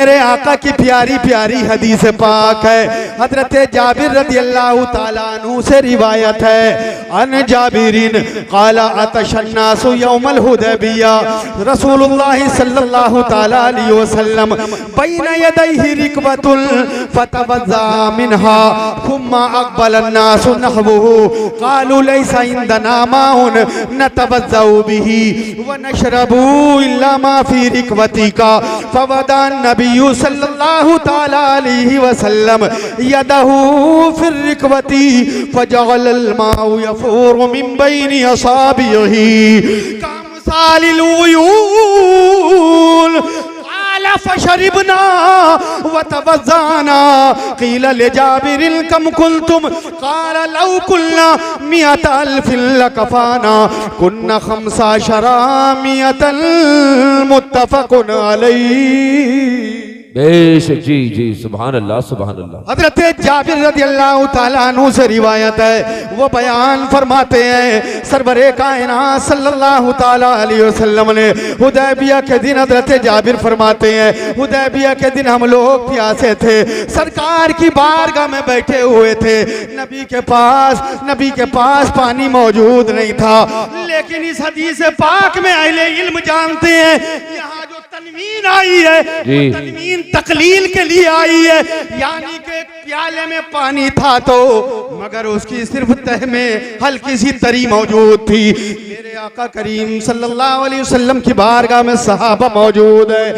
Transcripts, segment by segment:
मेरे आका की प्यारी प्यारी हदीस पाक है। हजरत जाबिर रज़ी अल्लाह ताला अन्हु से रिवायत है, अन जाबिरिन क़ाला अतशन्नासु यौमल हुदैबिया रसूलुल्लाह सल्लल्लाहु ताला अलैहि वसल्लम बैन यदैहि रिकबतुल फतवज़्ज़ा मिनहा थुम्मा अक़बल अन्नासु नहवुहु क़ालू लैसा इंदना माउन नतवज़्ज़उ बिही व नशरबू इल्ला मा फी रिकबतिका फवदान नबिय्यु सल्लल्लाहु ताला अलैहि वसल्लम यदहू फिर रिकबती फजअलल माउ यफूरु मिन बैनि असाबिही कमसालिल उयूल फशरिबना व तवज़्ज़ाना क़ील लिजाबिरिन कम कुंतुम क़ाल लौ कुन्ना मिअत अल्फ़िन लकफ़ाना कुन्ना ख़म्सा अशरा मिअतन मुत्तफ़क़ुन अलैहि। बेशक जी जी, सुभान अल्लाह सुभान अल्लाह। हज़रत जाबिर रज़ियल्लाहु ताला अन्हु से रिवायत है, वो बयान फरमाते हैं सरवरे कायनात सल्लल्लाहु ताला अलैहि वसल्लम ने हुदैबिया के दिन, हज़रत जाबिर फरमाते हैं हुदैबिया के दिन हम लोग प्यासे थे, सरकार की बारगाह में बैठे हुए थे, नबी के पास पानी मौजूद नहीं था। लेकिन इस हदीस पाक में अहले इल्म जानते हैं, यहाँ जो तनवीन आई है तनवीन तकलील के लिए आई है, यानी कि प्याले में पानी था तो मगर उसकी सिर्फ तह में हल्की सी तरी मौजूद थी। मेरे आका करीम सल्लल्लाहु अलैहि वसल्लम की बारगाह में सहाबा मौजूद है।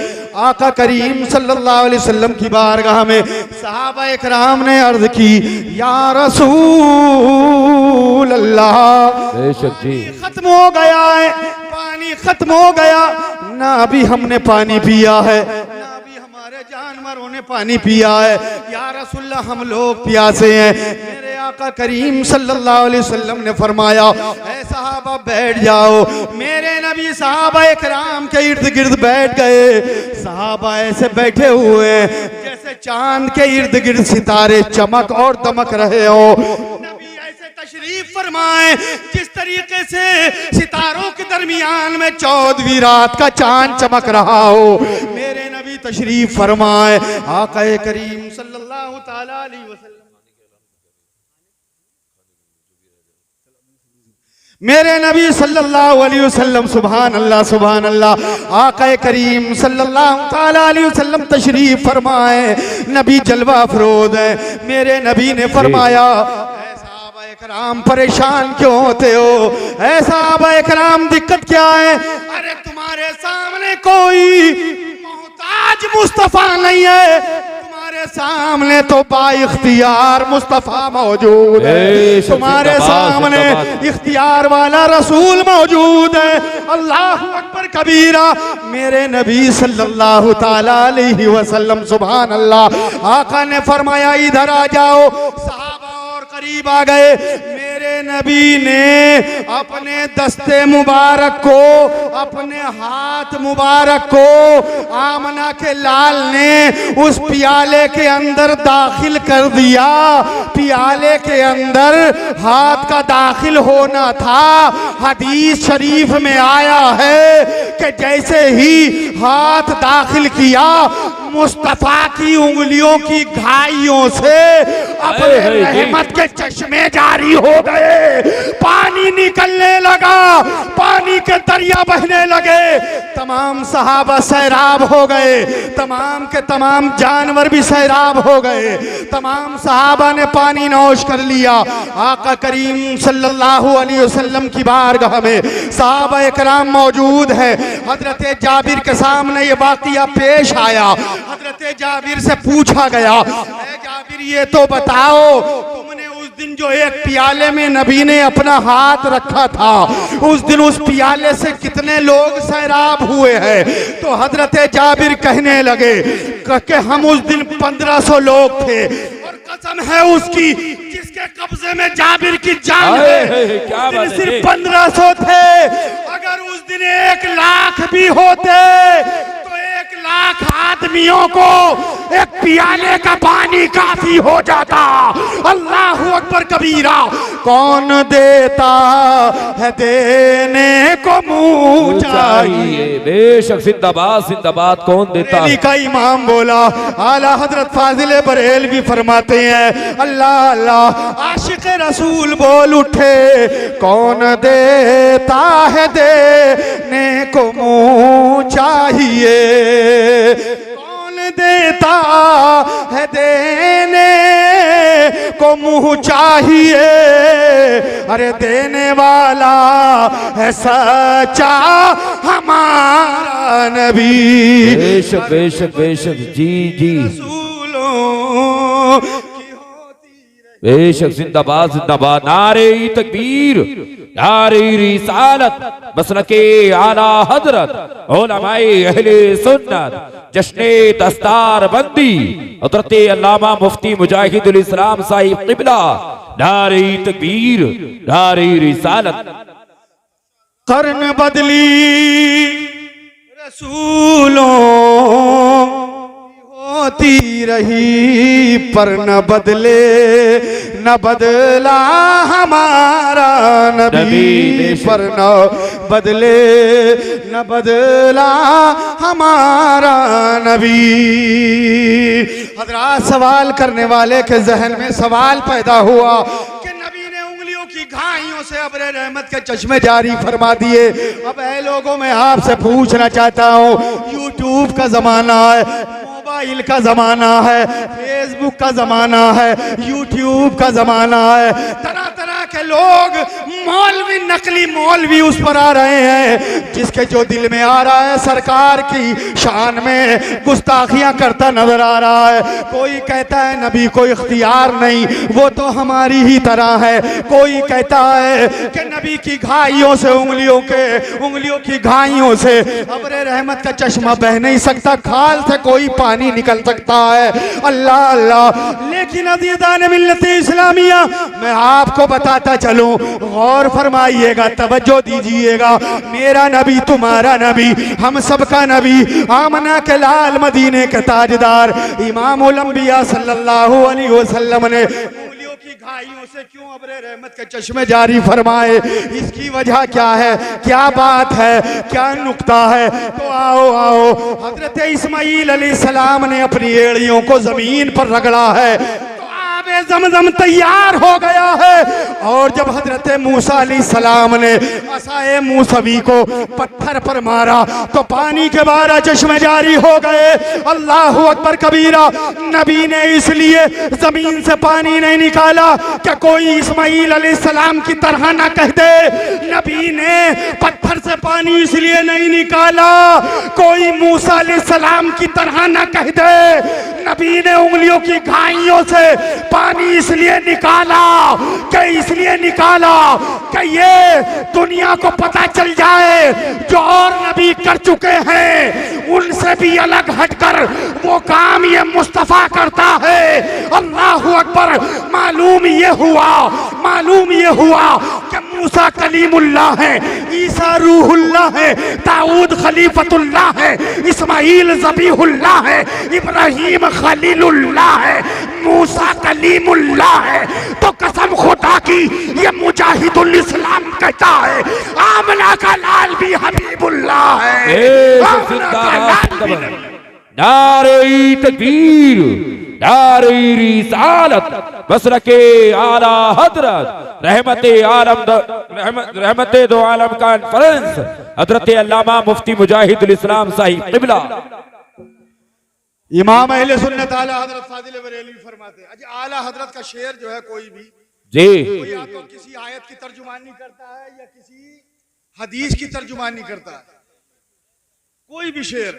आका करीम सल्लल्लाहु अलैहि वसल्लम की बारगाह में सहाबा इकराम ने अर्ज की, या रसूल अल्लाह, बेशक जी, खत्म हो गया है, पानी खत्म हो गया, ना अभी हमने पानी पिया है, ना अभी हमारे जानवरों ने पानी पिया है, या रसूलल्लाह हम लोग प्यासे हैं। मेरे आका करीम सल्लल्लाहु अलैहि वसल्लम ने फरमाया, ऐ सहाबा बैठ जाओ। मेरे नबी सहाबा इकराम के इर्द गिर्द बैठ गए। सहाबा ऐसे बैठे हुए हैं जैसे चांद के इर्द गिर्द सितारे चमक और दमक रहे हो। नबी ऐसे तशरीफ फरमाए जिस तरीके से सितारों के दरमियान में 14वीं रात का चांद चमक रहा हो। मेरे नबी तशरीफ फरमाए, आका करीम सल्लल्लाहु ताला अलैहि वसल्लम, मेरे नबी सल्लल्लाहु अलैहि वसल्लम, सुभान अल्लाह सुभान अल्लाह, आका करीम सल्लल्लाहु ताला अलैहि वसल्लम तशरीफ फरमाए। नबी जलवा अफरोज है। मेरे नबी ने फरमाया, इकराम परेशान क्यों होते हो? ऐसा साहबा इकराम दिक्कत क्या है? अरे तुम्हारे सामने कोई मोहताज मुस्तफा नहीं है, तुम्हारे सामने तो बाइख्तियार मुस्तफा मौजूद है, तुम्हारे सामने इख्तियार वाला रसूल मौजूद है। अल्लाह अकबर कबीरा। मेरे नबी सल्लल्लाहु ताला अलैहि वसल्लम, सुभान अल्लाह, आका ने फरमाया इधर आ जाओ। सहाबा और करीब आ गए। मेरे नबी ने अपने दस्ते मुबारक को, अपने हाथ मुबारक को आमना के लाल ने उस पियाले के अंदर दाखिल कर दिया। पियाले के अंदर हाथ का दाखिल होना था। हदीस शरीफ में आया है कि जैसे ही हाथ दाखिल किया, मुस्तफा की उंगलियों की घाइयों से अपने रहमत के चश्मे जारी हो गए, पानी निकलने लगा, पानी के दरिया बहने लगे। तमाम सहाबा सैराब हो गए, तमाम के तमाम जानवर भी सैराब हो गए। तमाम सहाबा ने पानी नौश कर लिया। आका करीम सल्लल्लाहु अलैहि वसल्लम की बारगाह में सहाबा इकराम मौजूद है। हजरत जाबिर के सामने ये वाक़िया पेश आया। हजरत जाबिर से पूछा गया, ऐ जाबिर ये तो बताओ, तुमने उस दिन जो एक पियाले में नबी ने अपना हाथ रखा था, उस दिन उस पियाले से कितने लोग सैराब हुए हैं? तो हजरत जाबिर कहने लगे कि हम उस दिन 1500 लोग थे, और कसम है उसकी जिसके कब्जे में जाबिर की जान है, उस दिन सिर्फ 1500 थे। अगर उस दिन 1 लाख भी होते तो 1 लाख आदमियों को एक पियाले का पानी काफी हो जाता। अल्लाह अकबर कबीरा। कौन देता है देने को मुंह चाहिए। बेशक जिंदाबाद जिंदाबाद। कौन देता है? का इमाम बोला। आला हजरत फाजिल बरेलवी फरमाते हैं अल्लाह अल्लाह आशिक रसूल बोल उठे कौन देता है देने को मुंह चाहिए। कौन देता है देने को मुंह चाहिए। अरे देने वाला है सच्चा हमारा नबी। बेशक बेशक बेशक। जी जी बेशक जिंदाबाद जिंदाबाद। नारे तकबीर, नारे रिसालत, मसलके आला हजरत, उलमाए अहले सुन्नत, जश्ने दस्तार बंदी हजरत अल्लामा मुफ्ती मुजाहिदुल इस्लाम साहिब क़िबला। नारे तकबीर, नारे रिसालत। कर्न बदली रसूलों होती रही पर न बदले न बदला हमारा नबी। पर न बदले न बदला हमारा नबी। हजरात सवाल करने वाले के जहन में सवाल पैदा हुआ कि नबी ने उंगलियों की घाइयों से अब्रे रहमत के चश्मे जारी फरमा दिए। अब ऐ लोगों मैं आपसे पूछना चाहता हूँ, यूट्यूब का जमाना है, मोबाइल का जमाना है, फेसबुक का जमाना है, यूट्यूब का जमाना है, तरह तरह के लोग मौलवी नकली मौलवी उस पर आ रहे हैं जिसके जो दिल में आ रहा है सरकार की शान में गुस्ताखियां करता नजर आ रहा है। कोई कहता है नबी को इख्तियार नहीं, वो तो हमारी ही तरह है। कोई कहता है कि नबी की घाइयों से उंगलियों की घाइयों से अब्रे रहमत का चश्मा बह नहीं सकता, खाल से कोई पानी निकल सकता है। अल्लाह अल्लाह। लेकिन अज़ीज़ान मिल्लत इस्लामिया मैं आपको बताता चलूं, गौर फरमाइएगा, तवज्जो दीजिएगा। मेरा नबी तुम्हारा नबी हम सबका नबी आमना के लाल मदीने के ताजदार इमामुल अंबिया सल्लल्लाहु अलैहि वसल्लम ने उंगलियों की घाइयों से क्यों अब्रे रहमत के चश्मे जारी फरमाए? इसकी वजह क्या है, क्या बात है, क्या नुक्ता है? तो आओ आओ। हजरत इस्माईल अलैहिस्सलाम ने अपनी एड़ियों को जमीन पर रगड़ा है तो आबे ज़मज़म तैयार हो गया है। और जब हजरत मूसा अलैहिस्सलाम ने असाए मूसवी को पत्थर पर मारा तो पानी के 12 चश्मे जारी हो गए। अल्लाह अकबर कबीरा। नबी ने इसलिए जमीन से पानी नहीं निकाला कि कोई इस्माईल अलैहिस्सलाम की तरह ना कह दे। नबी ने पत्थर से पानी इसलिए नहीं निकाला कोई मूसा अलैहिस्सलाम की तरह ना कह दे। नबी ने उंगलियों की घाइयों से पानी इसलिए निकाला कि ये दुनिया को पता चल जाए जो और नबी कर चुके हैं उनसे भी अलग हटकर वो काम ये मुस्तफा करता है। अल्लाह अकबर। मालूम ये हुआ कि मूसा कलीमुल्लाह है, ईसा रूहुल्लाह है, दाऊद खलीफतुल्लाह है, इस्माईल ज़बीहुल्लाह है, इब्राहीम खलीलुल्लाह है, मूसा कलीमुल्लाह है। तो कसम खुदा की ये मुजाहिदुल इस्लाम कहता है आमना का लाल भी हबीबुल्लाह है। नारे तकबीर, नारे रिसालत, मसलके आला हजरत, रहमते दो आलम कॉन्फ्रेंस हजरत अल्लामा मुफ्ती मुजाहिदुल इस्लाम साहिब क़िबला। इमाम अहले सुन्नत आला हजरत फाजिल बरेलवी फरमाते हैं, अच्छा आला हजरत का शेर जो है कोई भी जी कोई या तो किसी आयत की तर्जुमानी करता है या किसी हदीस की तर्जुमानी करता है। कोई भी शेर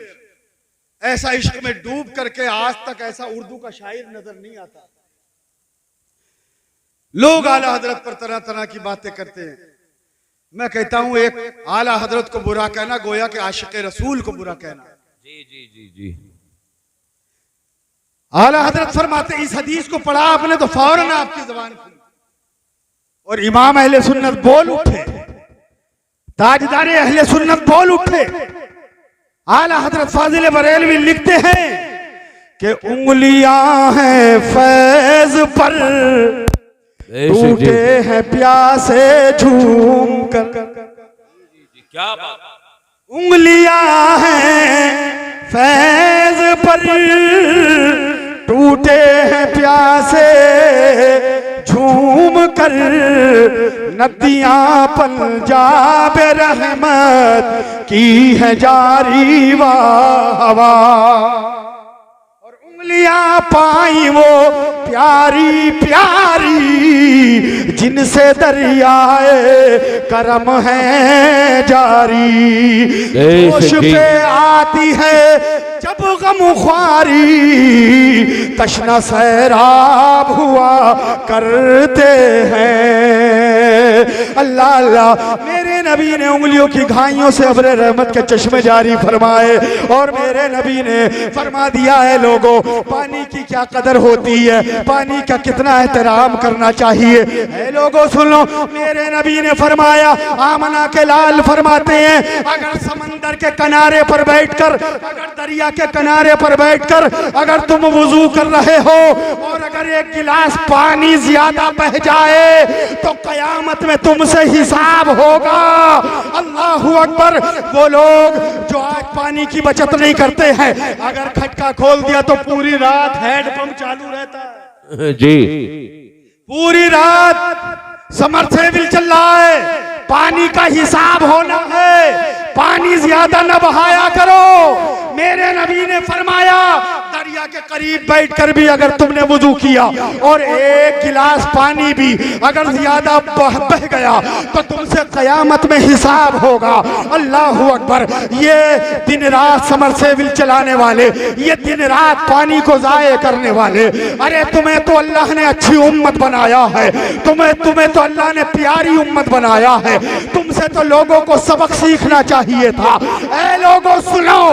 ऐसा इश्क में डूब करके आज तक ऐसा उर्दू का शायर नजर नहीं आता। लोग आला हजरत पर तरह तरह की बातें करते हैं। मैं कहता हूं एक आला हजरत को बुरा कहना गोया के आशिक रसूल को बुरा कहना। जी जी जी जी। आला हजरत फरमाते इस हदीस को पढ़ा आपने तो फौरन आपकी जबान खुली और इमाम अहले सुन्नत बोल उठे, ताजदार अहले सुन्नत बोल उठे। आला हजरत फाजिल बरेलवी लिखते हैं कि उंगलियां हैं फैज पर, टूटे हैं प्यासे झूम कर। क्या बात, उंगलियां हैं फैज पर, टूटे हैं प्यासे झूम कर। नदियां पंजाब रहमत की है जारी हवा, और उंगलियां पाई वो प्यारी प्यारी जिनसे दरियाए करम है जारी। जोश पे आती है जब गम ख्वारी, तशना सैराब हुआ करते हैं। अल्लाह अल्लाह, मेरे नबी ने उंगलियों की घाइयों से अब्र रहमत के चश्मे जारी फरमाए, और मेरे नबी ने फरमा दिया है लोगों, पानी की क्या कदर होती है, पानी का कितना एहतराम करना चाहिए। ऐ लोगों सुनो, मेरे नबी ने फरमाया, आमना के लाल फरमाते हैं, अगर समंदर के किनारे पर बैठकर, अगर दरिया के किनारे पर बैठकर अगर तुम वुजू कर रहे हो और अगर एक गिलास पानी ज्यादा बह जाए तो कयामत में तुमसे हिसाब होगा। अल्लाहू अकबर। वो लोग जो आज पानी की बचत नहीं करते हैं, अगर खटका खोल दिया तो पूरी रात हैंडपंप चालू रहता है जी, पूरी रात समरसेबिल चल रहा है। पानी का हिसाब होना है, पानी ज्यादा न बहाया करो। मेरे नबी ने फरमाया, दरिया के करीब बैठकर भी अगर तुमने वुजू किया और एक गिलास पानी भी अगर ज्यादा बह गया तो तुमसे कयामत में हिसाब होगा। अल्लाहू अकबर। ये दिन रात समरसेबिल चलाने वाले, ये दिन रात पानी को जाये करने वाले, अरे तुम्हें तो अल्लाह ने अच्छी उम्मत बनाया है, तुम्हें तो अल्लाह ने प्यारी उम्मत बनाया है, तुमसे तो लोगों को सबक सीखना चाहिए था। ऐ लोगों सुनो,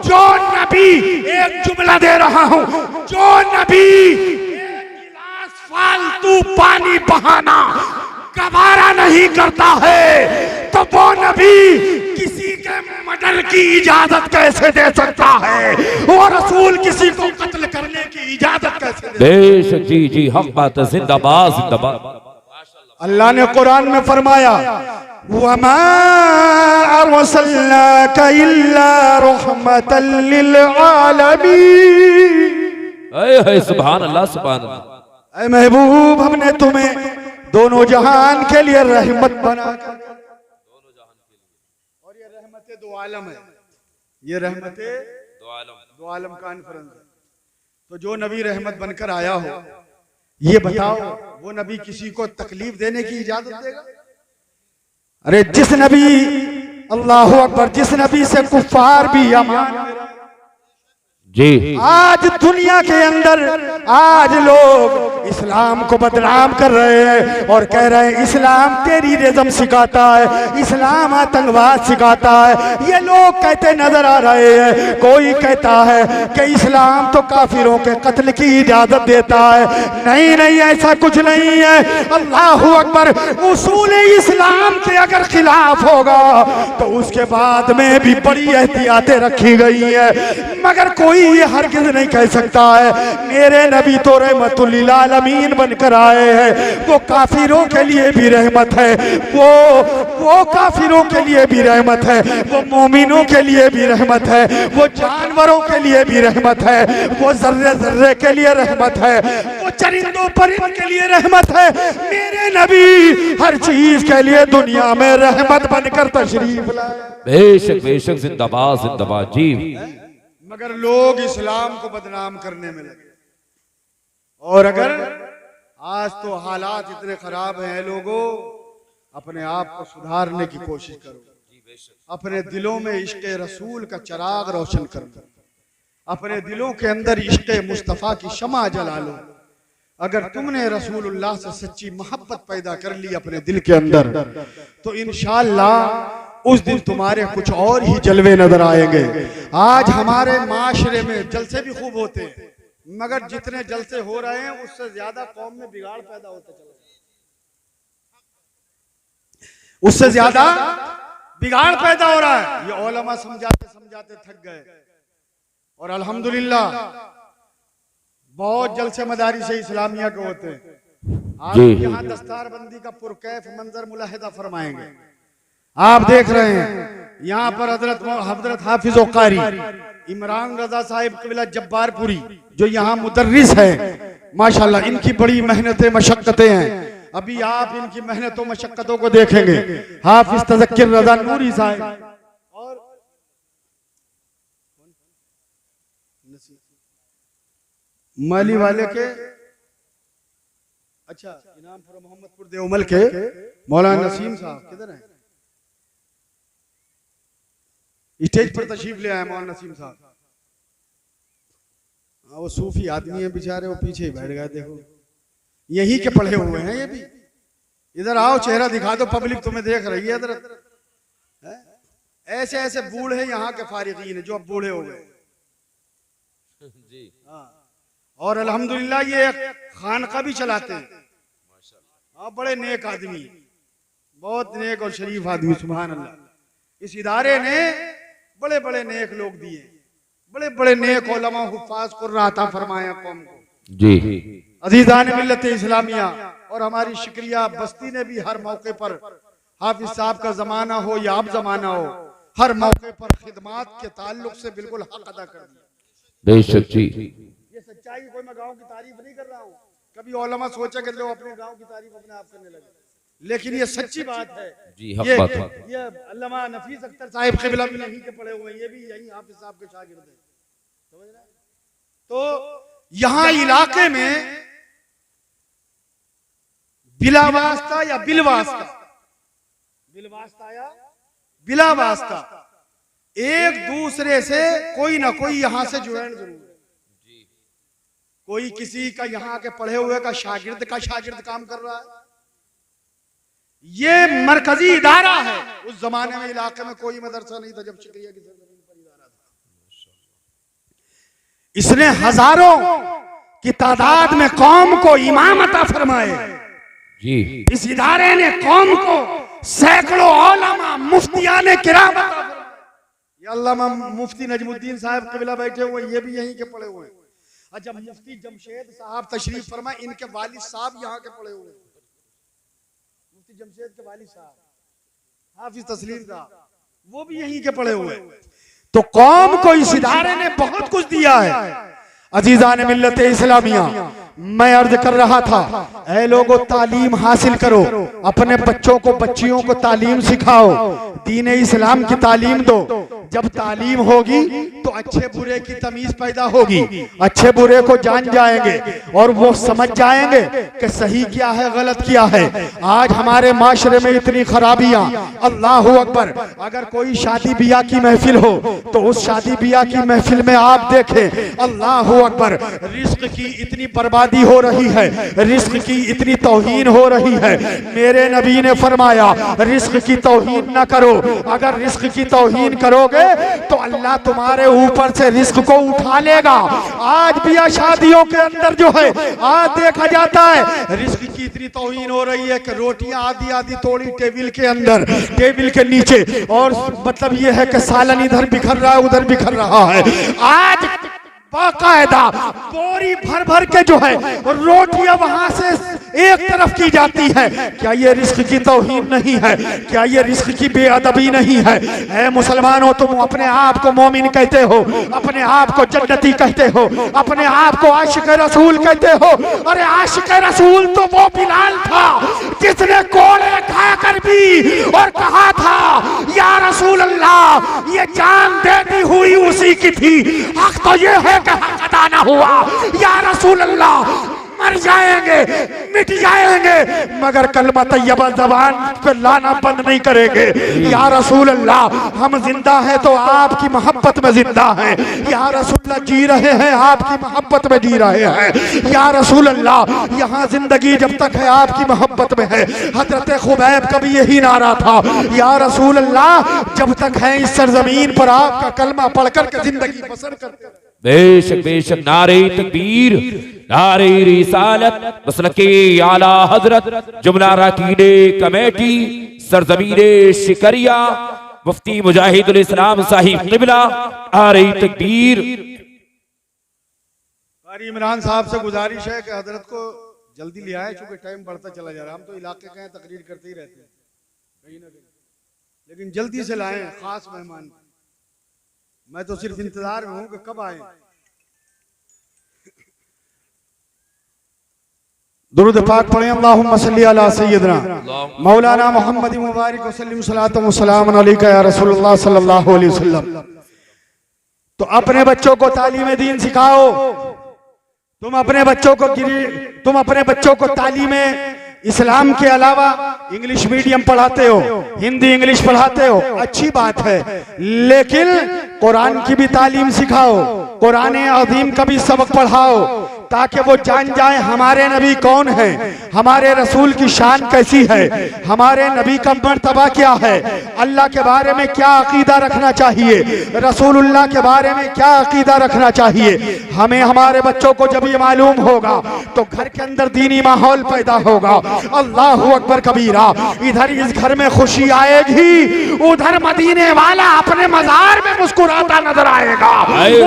जो नबी, एक जुमला दे रहा हूं, जो नबी एक गिलास फालतू पानी बहाना गवारा नहीं करता है, तो वो नबी किसी के मर्डर की इजाजत कैसे दे सकता है? वो रसूल किसी को कत्ल करने की इजाजत कैसे दे? बेशक जी जी, हक बात है, जिंदाबाद जिंदाबाद। अल्लाह ने कुरान में फरमाया, वमा अरसलनाका इल्ला रहमतल लिल आलमीन। ऐ सुभान अल्लाह सुभान अल्लाह। ऐ महबूब, हमने तुम्हें दोनों जहान के लिए रहमत बना, और ये रहमत दो आलम है, ये रहमत दो आलम कॉन्फ्रेंस है। तो जो नबी रहमत बनकर आया हो, ये बताओ वो नबी किसी को तकलीफ देने की इजाजत देगा? अरे जिस नबी, अल्लाहु अकबर, जिस नबी से कुफ्फार भी अमान जी, आज दुनिया के अंदर आज लोग इस्लाम को बदनाम कर रहे हैं और कह रहे हैं इस्लाम टेररिज्म सिखाता है, इस्लाम आतंकवाद सिखाता है। ये लोग कहते नजर आ रहे हैं। कोई कहता है कि इस्लाम तो काफिरों के कत्ल की इजाजत देता है। नहीं नहीं, ऐसा कुछ नहीं है। अल्लाहु अकबर। उसूल इस्लाम के अगर खिलाफ होगा तो उसके बाद में भी बड़ी एहतियातें रखी गई है, मगर कोई ये हरगिज़ नहीं कह सकता है मेरे नबी तो रहमतुल लिल आलमीन बनकर आए हैं। वो काफिरों के लिए भी रहमत है, वो काफिरों के लिए भी रहमत है, वो मोमिनों के लिए भी रहमत है, वो जानवरों के लिए भी रहमत है, वो जर्रे जर्रे के लिए रहमत है, वो चरिंदों परिंदों के लिए रहमत है। मेरे नबी हर चीज के लिए दुनिया में रहमत बनकर तशरीफ लाए। बेशक बेशक, जिंदाबाद जिंदाबाद जी। मगर लोग इस्लाम को बदनाम करने में लगे। और अगर आज तो हालात इतने खराब हैं लोगों, अपने आप को सुधारने की कोशिश करो, अपने दिलों में इश्क रसूल का चिराग रोशन करो, अपने दिलों के अंदर इश्क मुस्तफ़ा की शमा जला लो। अगर तुमने रसूलुल्लाह से सच्ची मोहब्बत पैदा कर ली अपने दिल के अंदर, तो इंशाअल्लाह उस दिन तुम्हारे कुछ और ही जलवे नजर आएंगे। आज हमारे माशरे में जलसे भी खूब होते हैं, मगर जितने जलसे हो रहे हैं उससे ज्यादा कौम में बिगाड़ पैदा होता चला, उससे ज्यादा बिगाड़ पैदा हो रहा है। ये उलमा समझाते समझाते थक गए, और अल्हम्दुलिल्लाह बहुत जलसे मदारी से इस्लामिया के होते हैं। आप जी। यहाँ दस्तारबंदी का पुरकैफ मंजर मुलाहिदा फरमाएंगे। आप देख रहे हैं यहाँ पर हजरत हाफिज कारी इमरान रजा साहिब क़िबला जब्बारपुरी जो यहाँ मुदर्रिस है, माशाल्लाह इनकी बड़ी मेहनतें मशक्कतें हैं। अभी आप इनकी मेहनतों मशक्कतों को देखेंगे। हाफिज तज़क्किर रजा नूरी साहिब और माली वाले के अच्छा इनामपुर मोहम्मदपुर देवमल के मौलाना नसीम साहब किधर हैं? स्टेज पर तशरीफ ले आए मौलाना नसीम साहब। हाँ, वो सूफी आदमी है बेचारे, वो पीछे ही बैठ गए। देखो यही के पढ़े हुए हैं ये भी। इधर आओ, चेहरा दिखा दो, पब्लिक तुम्हें देख रही है। इधर ऐसे ऐसे बूढ़े यहाँ के फारिगीन है जो अब बूढ़े हो गए। हाँ, और अल्हम्दुलिल्लाह ये खानका भी चलाते हैं। हाँ, बड़े नेक आदमी, बहुत नेक और शरीफ आदमी, सुभान अल्लाह। इस इदारे ने बड़े बड़े नेक लोग दिए, बड़े बड़े नेक उलमा हुफ्फाज कुर्राता फरमाया कौम को। जी अजीजान मिल्लत इस्लामिया और हमारी शुक्रिया बस्ती ने भी हर मौके पर, हाफिज साहब का जमाना हो या अब जमाना हो, हर मौके पर खिदमात के ताल्लुक से बिल्कुल हक अदा कर दिया। बेशक जी, ये सच्चाई, कोई मैं गांव की तारीफ नहीं कर रहा हूँ। कभी उलमा सोचा कि लोग अपने गांव की तारीफ अपने आप करने लगे, लेकिन ये सच्ची बात है। जी हक ये बात है। ये अल्लामा नफीस अख्तर साहिब क़िबला भी यहीं के पढ़े हुए हैं, ये भी यहीं हाफिज साहब के शागिर्द हैं। समझ रहे हैं? तो यहाँ इलाके में बिला वास्ता या बिल वास्ता, बिल वास्ता या बिला वास्ता एक दूसरे से कोई ना कोई यहाँ से जुड़न जरूर है। कोई किसी का यहाँ के पढ़े हुए का शागिर्द काम कर रहा है। ये मरकजी इदारा है। उस जमाने में इलाके में कोई मदरसा नहीं था जब शिकरिया की सरजमीन पर इदारा था। इसने हजारों की तादाद में कौम को इमाम अता फरमाए। जी इस इदारे ने कौम को सैकड़ों उलमा मुफ्तियाने किराम अता फरमाए। ये अल्लामा मुफ्ती नजमुद्दीन साहब क़िबला बैठे हुए, ये भी यहीं के पढ़े हुए हैं। अच्छा, मुफ्ती जमशेद साहब तशरीफ फरमा, इनके वालिद साहब यहाँ के पढ़े हुए। मुफ्ती जमशेद के वालिद साहब हाफिज तस्लीम साहब, वो भी यहीं के पढ़े हुए। तो कौम को इस इदारे ने बहुत कुछ दिया है। अजीजान मिल्लत इस्लामिया, मैं अर्ज कर रहा था, ऐ लोगों तालीम हासिल करो, अपने बच्चों को बच्चियों को तालीम सिखाओ, दीन इस्लाम की तालीम दो। जब तालीम होगी तो अच्छे बुरे की तमीज पैदा होगी, अच्छे बुरे को जान जाएंगे और वो समझ जाएंगे कि सही क्या है गलत क्या है। आज हमारे माशरे में इतनी खराबियां, अल्लाह अकबर। अगर कोई शादी बियाह की महफिल हो तो उस शादी बियाह की महफिल में आप देखें, अल्लाह अकबर, रिस्क की इतनी बर्बादी हो रही है, रिस्क की इतनी तौहीन हो रही है। मेरे नबी ने फरमाया रिस्क की तौहीन न करो। अगर रिस्क की तौहीन करोगे तो अल्लाह तुम्हारे ऊपर से रिस्क को उठा लेगा। आज भी शादियों के अंदर जो है आज देखा जाता है रिस्क की इतनी तौहीन हो रही है कि रोटियां आधी आधी तोड़ी टेबल के अंदर, टेबल के नीचे, और मतलब ये है कि सालन इधर बिखर रहा है उधर बिखर रहा है। आज बाकायदा बोरी भर भर के जो है रोटियां वहां से एक तरफ की जाती है। क्या ये रिस्क की तौहीन नहीं है? क्या ये रिस्क की बेअदबी नहीं है? ऐ मुसलमानों, तुम अपने आप को मोमिन कहते हो, अपने आप को जन्नती कहते हो, अपने आप को आशिक रसूल कहते हो। अरे आशिक रसूल तो वो बिलाल था जिसने कोड़े खाकर भी और कहा था या रसूल अल्लाह, ये जान देती हुई उसी की थी। हक तो ये है कि हक अदा ना हुआ। या रसूल अल्लाह, मर जाएंगे मिट जाएंगे मगर कलमा तैयबा ज़बान पे लाना बंद नहीं करेंगे। या रसूल अल्लाह, हम जिंदा हैं तो आपकी मोहब्बत में जिंदा हैं। या रसूल अल्लाह, जी रहे हैं आपकी मोहब्बत में जी रहे हैं। या रसूल अल्लाह, यहाँ जिंदगी जब तक है आपकी मोहब्बत में है। हजरत खुबैब का भी यही नारा था, या रसूल अल्लाह, जब तक है इस सरजमीन पर आपका कलमा पढ़कर के जिंदगी बसर कर। बेशक बेशक, नारे तकबीर, नारे रिसालत, मसलके आला हजरत, जुमला राकीने कमेटी, सरजमीने शिकरिया, मुफ्ती मुजाहिदुल इस्लाम साहिब क़िबला, नारे तकबीर। कारी इमरान साहब से गुजारिश है कि हजरत को जल्दी ले आए, चूंकि टाइम बढ़ता चला जा रहा है। हम तो इलाके के हैं, तकरीर करते ही रहते हैं कहीं ना कहीं, लेकिन जल्दी से लाएं खास मेहमान। मैं तो सिर्फ इंतजार में हूं कि कब आए। दुरूद पाक पढ़ें। अल्लाहुम्मा सल्ली अला सय्यदना मौलाना मुहम्मद मुबारक वसल्लम सलातु व सलाम अलैका या रसूलुल्लाह सल्लल्लाहु अलैहि वसल्लम। तो अपने बच्चों को तालीम दीन सिखाओ। तुम अपने बच्चों को तालीम इस्लाम के अलावा इंग्लिश मीडियम पढ़ाते हो, हिंदी इंग्लिश पढ़ाते हो, अच्छी बात है, लेकिन कुरान की भी तालीम सिखाओ, कुरान अज़ीम का भी सबक पढ़ाओ, ताकि वो जान जाए हमारे नबी कौन है, हमारे रसूल की शान कैसी है, हमारे नबी का मर्तबा क्या है, अल्लाह के बारे में क्या अकीदा रखना चाहिए, रसूलुल्लाह के बारे में क्या अकीदा रखना चाहिए। हमें हमारे बच्चों को जब ये मालूम होगा तो घर के अंदर दीनी माहौल पैदा होगा। अल्लाहु अकबर कबीरा। इधर इस घर में खुशी आएगी, उधर मदीने वाला अपने मजार में मुस्कुराता नजर आएगा,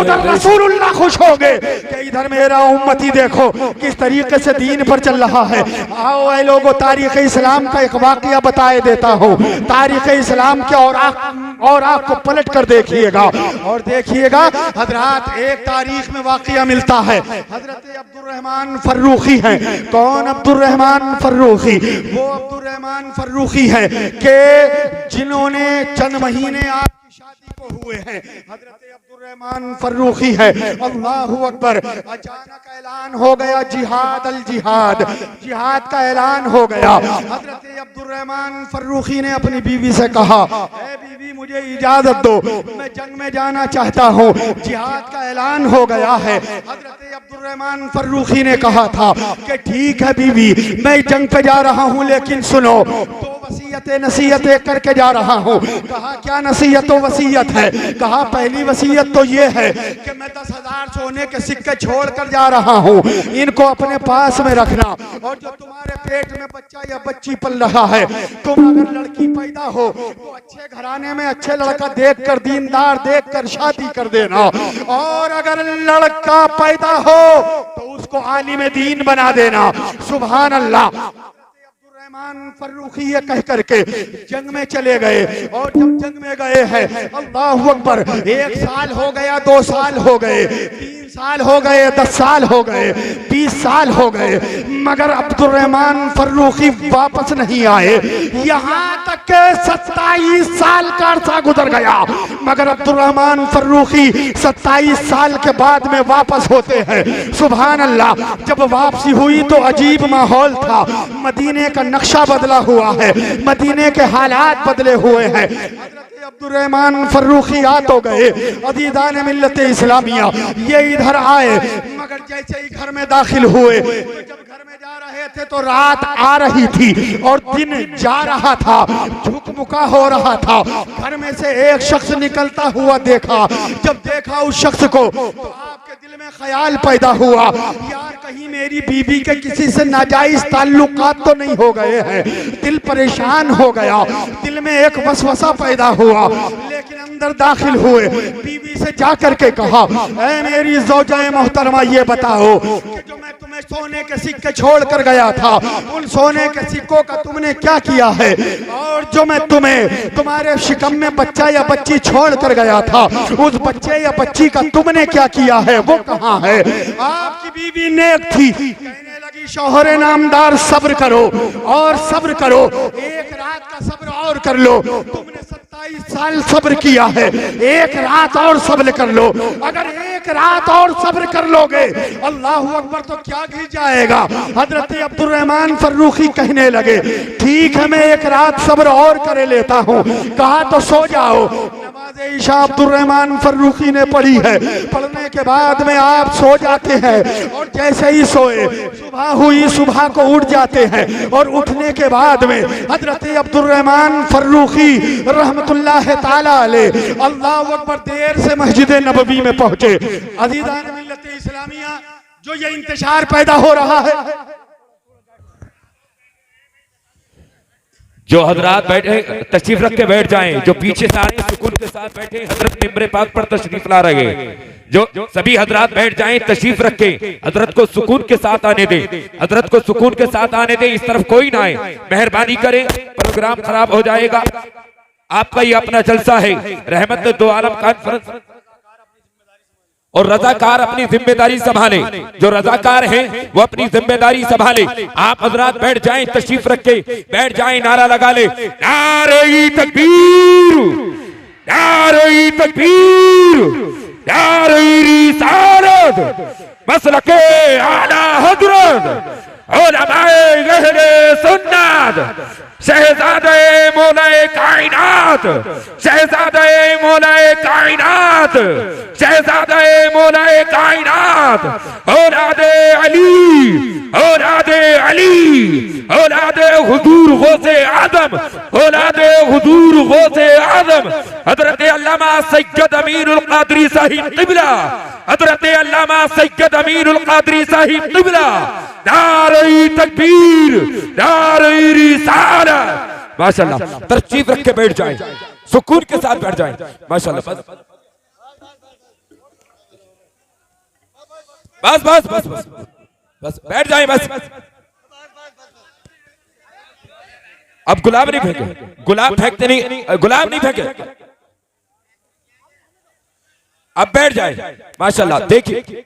उधर रसूलुल्लाह खुश होंगे कि इधर मेरा उम्मती देखो किस तरीके से दीन पर चल रहा है। आओ ऐ लोगों, तारीख इस्लाम का एक वाकया बताए देता हूँ। तारीख इस्लाम के और आपको पलट कर देखिएगा और देखिएगा हजरत, एक तारीख में वाकया मिलता है। हजरत अब्दुर्रहमान फर्रुखी हैं। कौन अब्दुर्रहमान फर्रुखी? वो अब्दुर्रहमान फर्रुखी हैं कि जिन्होंने चंद महीने आपकी शादी को हुए हैं। हजरत अब्दुर्रहमान फर्रुखी है। अल्लाहु अकबर। अचानक ऐलान हो गया जिहाद अल जिहाद, जिहाद का ऐलान हो गया। हजरत अब्दुर्रहमान फर्रुखी ने अपनी बीवी से कहा, ए बीवी मुझे इजाजत दो, मैं जंग में जाना चाहता हूँ, जिहाद का ऐलान हो गया है। हजरत अब्दुर्रहमान फर्रुखी ने कहा था कि ठीक है बीवी, मैं जंग पे जा रहा हूँ, लेकिन सुनो, तो नसीहतें करके जा रहा हूँ। कहा क्या नसीहत व वसीयत है? कहा पहली वसीयत तो ये है कि मैं 10,000 सोने के सिक्के छोड़ कर जा रहा हूँ, इनको अपने पास में रखना। और जो तुम्हारे पेट में बच्चा या बच्ची पल रहा है, तुम अगर लड़की पैदा हो तो अच्छे घराने में अच्छे लड़का देखकर, दीनदार देखकर शादी कर देना, और अगर लड़का पैदा हो तो उसको आलिम दीन बना देना। सुभान अल्लाह। रहमान फर्रुखी ये कह करके जंग में चले गए। और जब जंग में गए हैं, अल्लाहु अकबर, 1 साल हो गया, 2 साल हो गए, 3 साल हो गए, 10 साल हो गए, 20 साल हो गए, मगर अब्दुर्रहमान फर्रुखी वापस नहीं आए। यहाँ तक के 27 साल का अरसा गुजर गया, मगर अब्दुर्रहमान फर्रुखी 27 साल के बाद में वापस होते हैं। सुभान अल्लाह। जब वापसी हुई तो अजीब माहौल था, मदीने का नक्शा बदला हुआ है, मदीने के हालात बदले हुए हैं। अब्दुर्रहमान फर्रुखी आ तो गए, अजीज़ान मिल्लत इस्लामिया, ये इधर आए, मगर जैसे ही घर में दाखिल हुए, तो जब घर में जा रहे थे तो रात आ रही थी और दिन जा रहा था, झुकमुका हो रहा था। घर में से एक शख्स निकलता हुआ देखा। जब देखा उस शख्स को तो आपके दिल में ख्याल पैदा हुआ, यार कहीं मेरी बीवी के किसी से नाजायज ताल्लुकात तो नहीं हो गए हैं। दिल परेशान हो गया, दिल में एक वसवसा पैदा हुआ। लेकिन अंदर दाखिल हुए, बीवी से जाकर के कहा, ऐ मेरी ज़ौजा मोहतरमा, ये बताओ कि जो मैं तुम्हें सोने के सिक्के छोड़ कर गया था, उन सोने के सिक्कों का तुमने क्या किया है? और जो मैं तुम्हें तुम्हारे शिकम में बच्चा या बच्ची छोड़ कर गया था, उस बच्चे या बच्ची का तुमने क्या किया है? वो कहाँ है? आपकी बीवी नेक थी, कहने लगी, शौहर नामदार, सब्र करो और सब्र करो, एक रात का सब्र और कर लो। तुमने 27 साल सब्र किया है, एक रात और सब्र कर लो। अगर एक रात और सब्र कर लोगे, अल्लाहु अकबर, तो क्या घिस जाएगा। हजरत अब्दुर्रहमान फर्रुखी कहने लगे, ठीक है, मैं एक रात सब्र और कर लेता हूँ। कहा तो सो जाओ। नमाज़े इशा अब्दुर्रहमान फर्रुखी ने पढ़ी है, पढ़ने के बाद में आप सो जाते हैं, और जैसे ही सोए, सुबह हुई, सुबह को उठ जाते हैं, और उठने के बाद में हजरत अब्दुर्रहमान फर्रुखी रहमतुल्लाह ताला अलैह, अल्लाहु अकबर, देर से मस्जिद नबवी में पहुंचे। अज़ीज़ान मिल्लत इस्लामिया, जो ये इंतशार पैदा हो रहा है, जो हजरात बैठे तशरीफ रख के बैठ जाएं, जो पीछे से आए सुकून के साथ बैठे, हजरत मिंबर पाक पर तशरीफ ला रहे हैं। जो सभी हजरात बैठ जाएं, तशरीफ रखे, हजरत को सुकून के साथ आने दें, हजरत को सुकून के साथ आने दें। इस तरफ कोई ना आए, मेहरबानी करें, प्रोग्राम खराब हो जाएगा। आपका ही अपना जलसा है, रहमत दो आलम कॉन्फ्रेंस, और रजाकार अपनी जिम्मेदारी संभाले। जो रजाकार हैं वो अपनी जिम्मेदारी संभाले। आप हजरात बैठ जाएं, तशरीफ रखे बैठ जाएं, नारा लगा ले, नारे तकबीर, नारे तकबीर, नारे रिसालत, मसलके आला हजरत, उलमाए अहले सुन्नत, शहजादे मौलाए कायनात, शहजादे मौलाए कायनात, शहजादे मौलाए कायनात, औलादे अली, औलादे अली, औलादे हुजूर गौसे आजम, औलादे हुजूर गौसे आजम, हजरत अल्लामा सैयद अमीरुल कादरी साहिब क़िबला, हजरत अल्लामा सैयद अमीरुल कादरी साहिब क़िबला, नारे तकबीर, नारे रिसालत। माशाअल्लाह, तशरीफ रख के बैठ जाएं, सुकून के साथ बैठ जाएं। माशाअल्लाह, बस बस बस बस बस बैठ जाएं, बस। अब गुलाब नहीं फेंके, गुलाब फेंकते नहीं, गुलाब नहीं फेंके, अब बैठ जाए। माशाअल्लाह, देखिए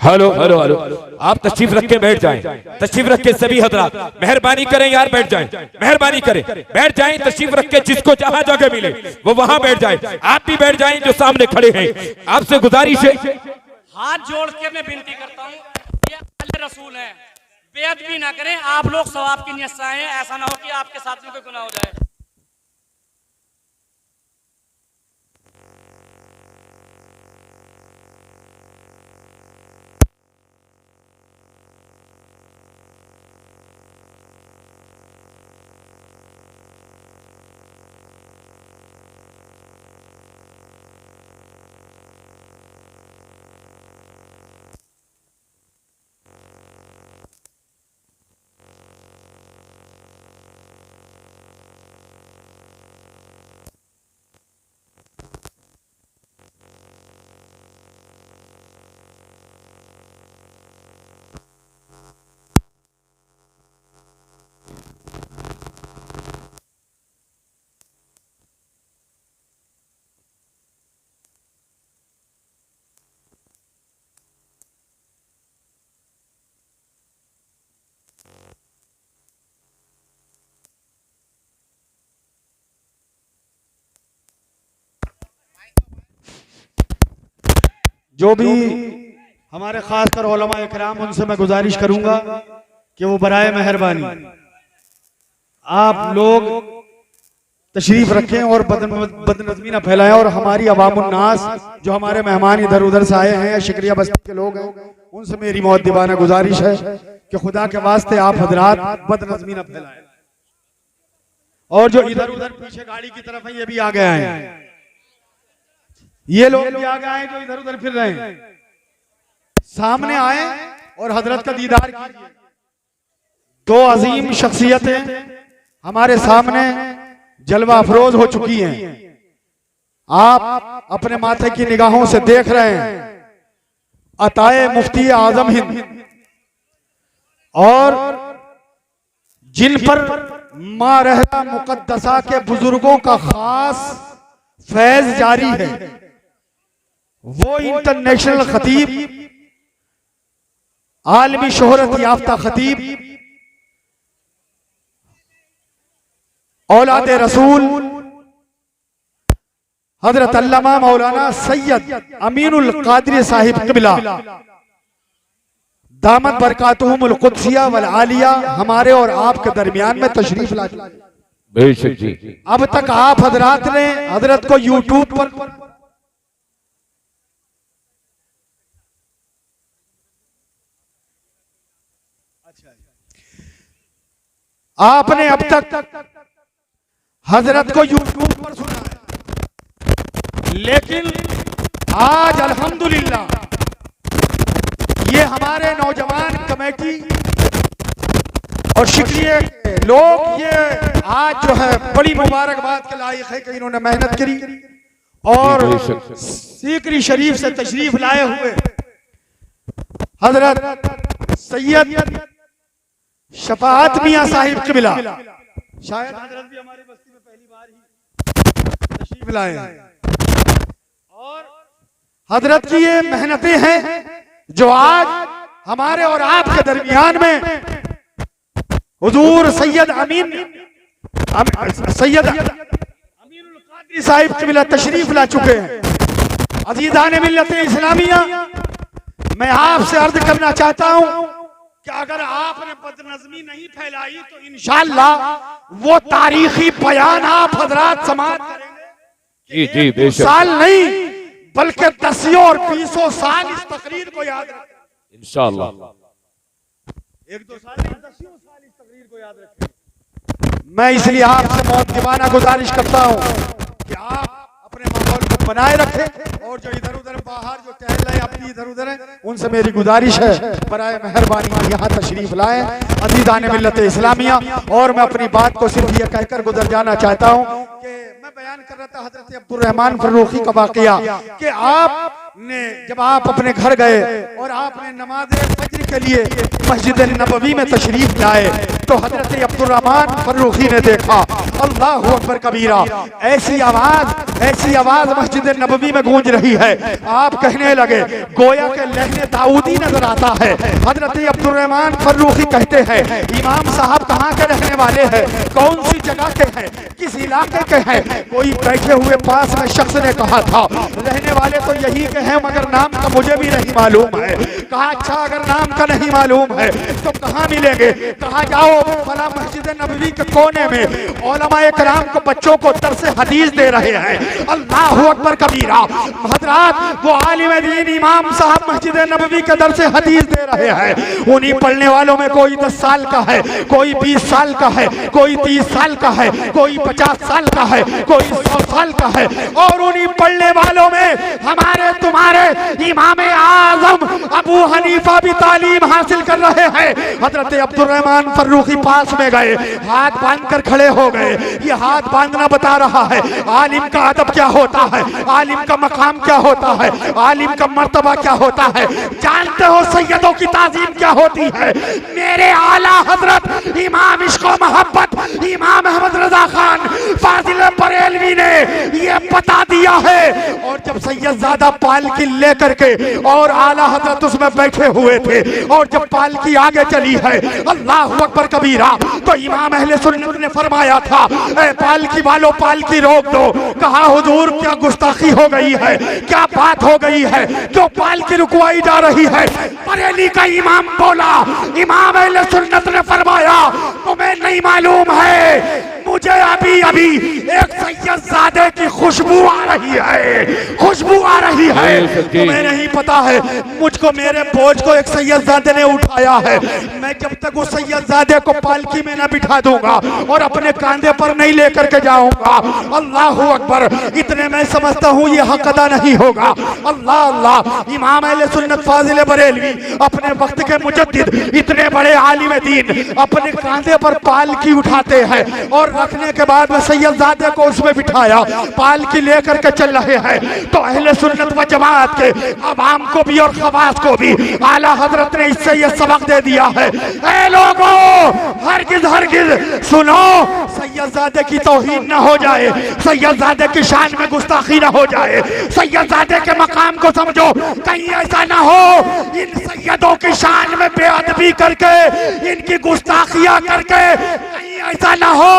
हेलो हेलो हेलो, आप तशरीफ रख के बैठ जाएं, तशरीफ रख के सभी हजरात मेहरबानी करें यार, बैठ जाएं, मेहरबानी करें, बैठ जाएं, तशरीफ रख के, जिसको जहां जगह मिले वो वहां बैठ जाए। आप भी बैठ जाएं जो सामने खड़े हैं, आपसे गुजारिश है। हाथ जोड़ के मैं विनती करता हूँ, ये अल्लाह रसूल है, बेअदबी ना करें। आप लोग सवाब की नियत से आए हैं, ऐसा ना हो कि आपके साथ में कोई गुनाह हो जाए। जो भी हमारे खासकर उलमा इकराम, उनसे मैं गुजारिश करूंगा कि वो बराए मेहरबानी आप लोग तशरीफ रखें और बदनज़मी ना फैलाएं। और हमारी अवामुन्नास, जो हमारे मेहमान इधर उधर से आए हैं या शिकरिया बस्ती के लोग हैं, उनसे मेरी मुअद्दिबाना गुजारिश है कि खुदा के वास्ते आप हजरात बदनज़मी ना फैलाएं। और जो इधर उधर पीछे गाड़ी की तरफ है, ये भी आगे आए, ये लोग भी आगे आए जो इधर उधर फिर रहे हैं, सामने आए और हजरत का दीदार कीजिए। दो अजीम शख्सियतें हमारे सामने जलवा अफरोज हो चुकी हैं। आप अपने माथे की निगाहों से देख रहे हैं अताए मुफ्ती आजम हिंद, और जिन पर मां रहरा मुकद्दसा के बुजुर्गों का खास फैज जारी है, वो इंटरनेशनल खतीब, आलमी शोहरत याफ्ता खतीब, औलाद रसूल हजरत अल्लामा मौलाना सैयद अमीनुल कादरी साहिब क़िबला दामत बरकातुहुमुल कुद्सिया वल आलिया हमारे और आपके दरमियान में तशरीफ ला चुके। बेशक जी। अब तक आप हजरात ने हजरत को यूट्यूब पर आपने अब तक हजरत को यूट्यूब पर सुना है, लेकिन आज अल्हम्दुलिल्लाह ये हमारे नौजवान कमेटी और शिकलिये लोग ये आज जो है बड़ी मुबारकबाद के लायक है कि इन्होंने मेहनत करी और सीकरी शरीफ से तशरीफ लाए हुए हजरत सैयद शफाअत मियां साहिब क़िबला, शायद हजरत भी हमारी बस्ती में पहली बार ही तशरीफ लाए हैं और हजरत की ये मेहनतें हैं जो आज हमारे और आपके दरमियान में हुजूर सैयद अमीनुल कादरी साहिब क़िबला तशरीफ ला चुके हैं। अज़ीज़ान मिल्लत इस्लामिया, मैं आपसे अर्ज करना चाहता हूं कि अगर आपने बदनज़मी नहीं फैलाई तो इंशाअल्लाह वो तारीखी बयान आप हजरात समाअत करेंगे। जी बेशक। साल नहीं बल्कि 10 और 20 साल इस तकरीर को याद रखें इंशाअल्लाह। 1-2 साल नहीं 10 साल इस तकरीर को याद रखें। मैं इसलिए आपसे बहुत दीवाना गुजारिश करता हूं कि आप अपने माहौल को बनाए रखें और जो इधर उधर बाहर जो टहल रहे अपनी इधर उधर है उनसे मेरी गुजारिश है बराए मेहरबानी यहाँ तशरीफ लाए अज़ीज़ान मिल्लत इस्लामिया। और मैं अपनी बात को सिर्फ ये कहकर गुजर जाना चाहता हूँ कि मैं बयान कर रहा था हजरत अब्दुर्रहमान फर्रुखी का वाक़या कि आपने जब आप अपने घर गए और आपने नमाज फज्र के लिए मस्जिद नबवी में तशरीफ लाए तो हजरत अब्दुर्रहमान फर्रुखी ने देखा अल्लाहु अकबर कबीरा, ऐसी आवाज मस्जिद नबवी में गूंज रही है। आप कहने लगे गोया के लहने दाऊदी नजर आता है। हजरत अब्दुर्रहमान फर्रुखी कहते हैं इमाम साहब कहाँ के रहने वाले हैं, कौन सी जगह के हैं, किस इलाके के हैं। कोई बैठे हुए पास में शख्स ने कहा था रहने वाले तो यही के हैं मगर नाम का मुझे भी नहीं मालूम है। कहा अच्छा अगर नाम का नहीं मालूम है तो कहाँ मिलेंगे। कहा जाओ फला मस्जिद नबवी के कोने में उलमाए कराम को बच्चों को दर्स हदीस दे रहे हैं। अल्लाहु अकबर कबीरा, हजरात वो आलिम दीन इमाम साहब मस्जिद नबवी के दर्स हदीस दे रहे हैं। उन्हीं पढ़ने वालों में कोई 10 साल का है, कोई 20 साल का है, कोई 30 साल का है, कोई 50 साल का है, कोई 100 साल का है। और उन्हीं पढ़ने वालों में हमारे तुम्हारे इमाम आजम अबू हनीफा भी तालीम हासिल कर रहे हैं। हजरत अब्दुर्रहमान फर्रुखी पास में गए, हाथ बांध कर खड़े हो गए। ये हाथ बांधना बता रहा है आलिम का अदब क्या होता है, आलिम का मकाम क्या होता है, आलिम का मर्तबा क्या होता है। जानते हो सैयदों की ताजीम क्या होती है। मेरे आला हजरत इमाम इश्क़ व मोहब्बत इमाम अहमद रजा खान फाजिल बरेलवी ने ये बता दिया है। और जब सैयदजादा पालकी लेकर के और आला हजरत उसमें बैठे हुए थे और जब पालकी आगे चली है अल्लाहु अकबर कबीरा तो इमाम अहले सुन्नत ने फरमाया था ए पालकी वालों पालकी रोक दो। कहा हुजूर क्या गुस्ताखी हो गई है, क्या बात हो गई है, क्यों पालकी रुकवाई जा रही है। बरेली का इमाम बोला, इमाम अहले सुन्नत ने फरमाया तुम्हें नहीं मालूम है मुझे अभी अभी एक सैयदजादे की खुशबू आ रही है, खुशबू आ रही है। तुम्हें नहीं पता है मुझको मेरे बोझ को एक सैयदजादे ने उठाया है। मैं जब तक उस सैयदजादे को पालकी में न बिठा दूंगा और अपने कांधे पर नहीं लेकर के जाऊंगा अल्लाहु अकबर इतने मैं समझता हूँ ये हक अदा नहीं होगा। अल्लाह अल्लाह इमाम अहले सुन्नत फाजिल बरेलवी अपने वक्त के मुजद्दिद इतने बड़े आलिम दीन अपने कांधे पर पालकी उठाते हैं और रखने के बाद में सैयदजादे को उसमें बिठाया पालकी लेकर के चल रहे हैं। तो अहले सुन्नत व जमात के अवाम को भी और खवास को भी आला हजरत ने इससे यह सबक दे दिया है ऐ लोगों हरगिज हरगिज सुनो सैयदजादे की तौहीन न हो जाए, सैयदजादे की शान में गुस्ताखी न हो जाए, सैयदजादे के मकाम को समझो कहीं ऐसा ना हो इन सैयदों की शान में बेअदबी करके इनकी गुस्ताखियां करके कहीं ऐसा ना हो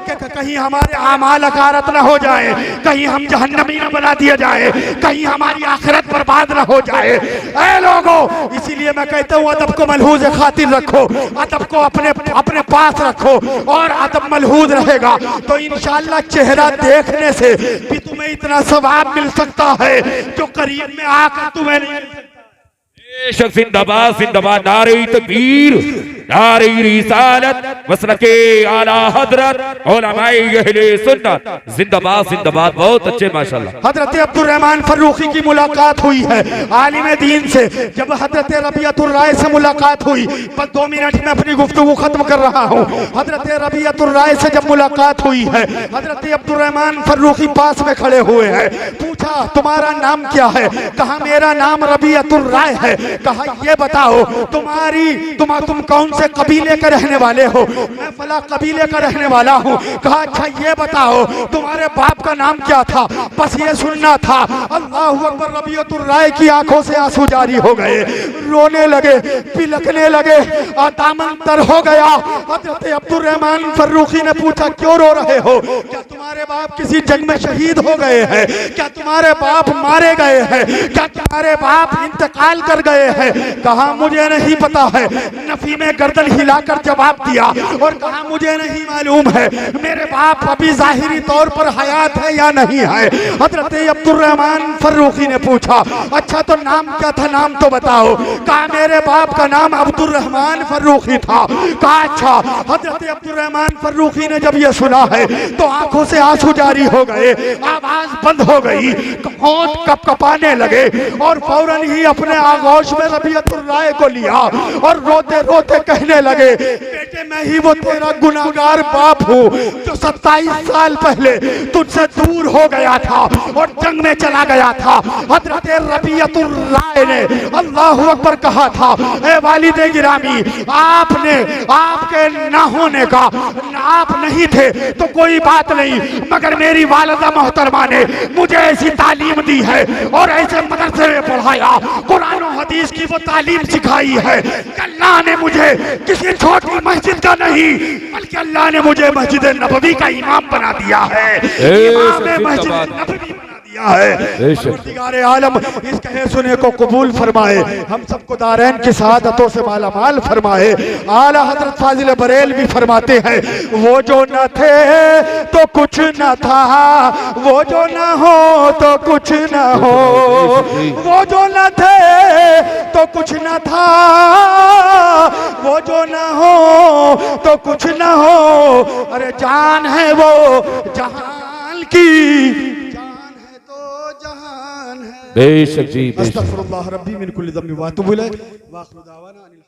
कि कहीं हमारे आमाल अकारत न हो जाए, कहीं हम जहन्नमी न बना दिया जाए, कहीं हमारी आखिरत बर्बाद न हो जाए। ऐ लोगों, इसीलिए मैं कहता हूँ अदब को मलहूज खातिर रखो, अदब को अपने अपने पास रखो, और अदब मलहूज रहेगा तो इंशाअल्लाह चेहरा देखने से भी तुम्हें इतना सवाब मिल सकता है जो करीब में आकर तुम्हें नहीं। बेशक जिंदाबाद जिंदाबाद, नारे तकबीर, नारे रिसालत, मसलके आला हजरत उलमाए अहले सुन्नत, जिंदाबाद जिंदाबाद। बहुत अच्छे माशाल्लाह। हजरत अब्दुल रहमान फर्रुखी की मुलाकात हुई है आलिम दीन से। जब हजरत रबियतुर राय से मुलाकात हुई, बस 2 मिनट में अपनी गुफ्तगू खत्म कर रहा हूँ। हजरत रबियतुर राय से जब मुलाकात हुई है, हजरत अब्दुल रहमान फर्रुखी पास में खड़े हुए हैं। पूछा तुम्हारा नाम क्या है? कहा मेरा नाम रबियतुर राय है। कहा ये बताओ तुम कौन से कबीले के रहने वाले हो? मैं फला कबीले का रहने वाला हूँ। कहा अच्छा ये बताओ तुम्हारे बाप का नाम क्या था? बस ये सुनना था। अल्लाहु अकबर। रबियतुर राय की आंखों से आंसू जारी हो गए, रोने लगे, पिलकने लगे, दामन तर हो गया। हजरत अब्दुल रहमान फर्रुखी ने पूछा क्यों रो रहे हो? क्या तुम्हारे बाप किसी जंग में शहीद हो गए हैं? क्या तुम्हारे बाप मारे गए हैं? क्या तुम्हारे बाप इंतकाल कर गए हैं? कहा मुझे नहीं पता है। नफी में गर्दन हिलाकर जवाब दिया और कहा मुझे नहीं मालूम है मेरे बाप अभी जाहिरी तौर पर हयात है या नहीं है। हजरत अब्दुल रहमान फर्रुखी ने पूछा अच्छा तो नाम क्या था? नाम तो बताओ। कहा मेरे बाप का नाम अब्दुल रहमान फर्रुखी था। कहा अच्छा। हजरत अब्दुल रहमान फर्रुखी ने जब यह सुना है तो आंखों से आंसू जारी हो गए, आवाज बंद हो गई, होंठ कपकपाने लगे और फौरन ही अपने आगोश में रबियतुर राय को लिया और रोते रोते कहने लगे बेटे मैं ही वो तेरा गुनाहगार बाप हूँ जो 27 साल पहले तुझसे दूर हो गया था और जंग में चला गया था। हजरत रबियतुर राय ने अल्लाहु अकबर कहा था ए वालिदे गिरामी, आपके ना होने का आप नहीं थे तो कोई बात नहीं, मगर मेरी वालिदा मोहतरमा ने मुझे ऐसी तालीम दी है और ऐसे मदरसे में पढ़ाया, कुरान और हदीस की वो तालीम सिखाई है। अल्लाह ने मुझे किसी छोटी मस्जिद का नहीं बल्कि अल्लाह ने मुझे मस्जिद नबवी का इमाम बना दिया है, इमाम मस्जिद नबवी बना दिया है। परवरदिगार आलम इस कहे सुने को कबूल फरमाए, हम सबको दारैन की सआदतों से माला माल फरमाए। आला हजरत फाजिल बरेल भी फरमाते हैं वो जो न थे तो कुछ न था, वो जो न हो तो कुछ न हो, वो जो न थे तो कुछ न था, वो जो न हो तो कुछ न हो। अरे जान है वो जहान की, जान है तो जहान है। बेशक जी, अस्तगफिरुल्लाह रब्बी मिन कुल्ली ज़ंबि व अतूबु इलैह व आखिरु दावाना अनिल